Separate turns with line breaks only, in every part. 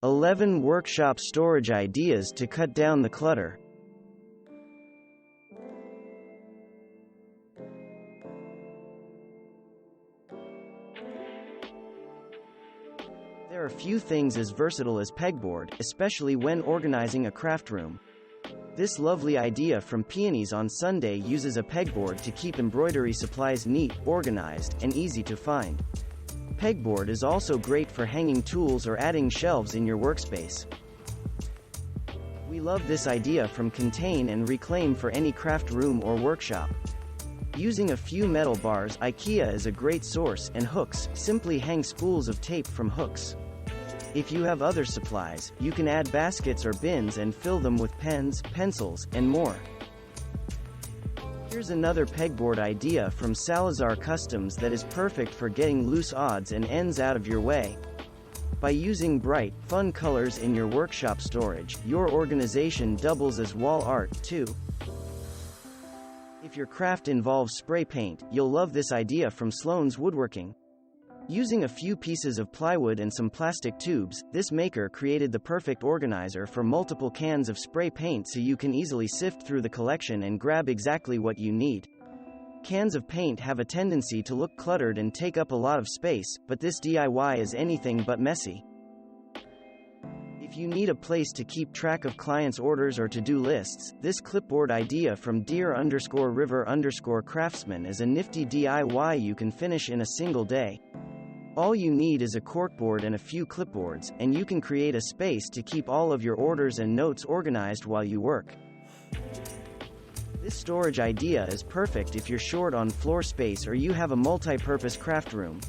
11 workshop storage ideas to cut down the clutter. There are few things as versatile as Pegboard, especially when organizing a craft room. This lovely idea from Peonies on Sunday uses a pegboard to keep embroidery supplies neat, organized, and easy to find. Pegboard is also great for hanging tools or adding shelves in your workspace. We love this idea from Contain and Reclaim for any craft room or workshop. Using a few metal bars, IKEA is a great source, and hooks, simply hang spools of tape from hooks. If you have other supplies, you can add baskets or bins and fill them with pens, pencils, and more. Here's another pegboard idea from Salazar Customs that is perfect for getting loose odds and ends out of your way. By using bright, fun colors in your workshop storage, your organization doubles as wall art, too. If your craft involves spray paint, you'll love this idea from Sloan's Woodworking. Using a few pieces of plywood and some plastic tubes, this maker created the perfect organizer for multiple cans of spray paint so you can easily sift through the collection and grab exactly what you need. Cans of paint have a tendency to look cluttered and take up a lot of space, but this DIY is anything but messy. If you need a place to keep track of clients' orders or to-do lists, this clipboard idea from Dear_River_Craftsman is a nifty DIY you can finish in a single day. All you need is a corkboard and a few clipboards, and you can create a space to keep all of your orders and notes organized while you work. This storage idea is perfect if you're short on floor space or you have a multi-purpose craft room.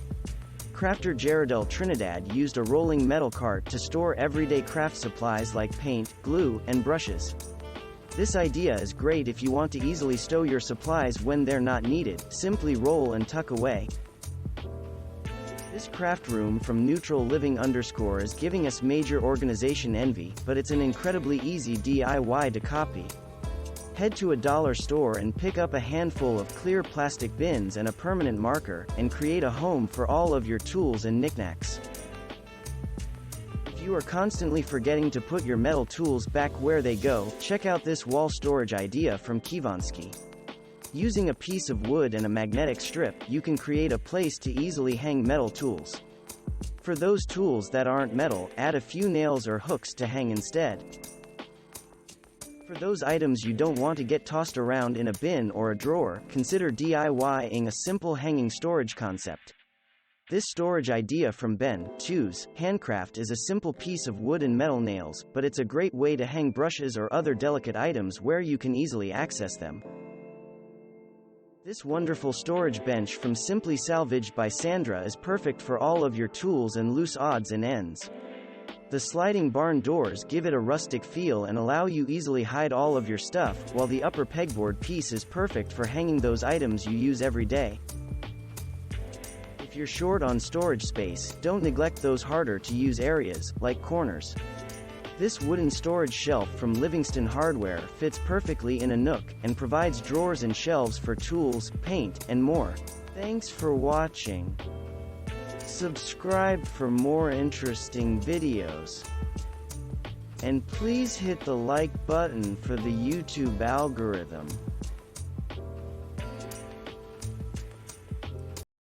Crafter Jaredel Trinidad used a rolling metal cart to store everyday craft supplies like paint, glue, and brushes. This idea is great if you want to easily stow your supplies when they're not needed, simply roll and tuck away. This craft room from Neutral Living _ is giving us major organization envy, but it's an incredibly easy DIY to copy. Head to a dollar store and pick up a handful of clear plastic bins and a permanent marker, and create a home for all of your tools and knickknacks. If you are constantly forgetting to put your metal tools back where they go, check out this wall storage idea from Kivonsky. Using a piece of wood and a magnetic strip, you can create a place to easily hang metal tools. For those tools that aren't metal, add a few nails or hooks to hang instead. For those items you don't want to get tossed around in a bin or a drawer, consider DIYing a simple hanging storage concept. This storage idea from Ben, Choose, Handcraft is a simple piece of wood and metal nails, but it's a great way to hang brushes or other delicate items where you can easily access them. This wonderful storage bench from Simply Salvaged by Sandra is perfect for all of your tools and loose odds and ends. The sliding barn doors give it a rustic feel and allow you easily hide all of your stuff, while the upper pegboard piece is perfect for hanging those items you use every day. If you're short on storage space, don't neglect those harder to use areas, like corners. This wooden storage shelf from Livingston Hardware fits perfectly in a nook, and provides drawers and shelves for tools, paint, and more. Thanks for watching. Subscribe for more interesting videos. And please hit the like button for the YouTube algorithm.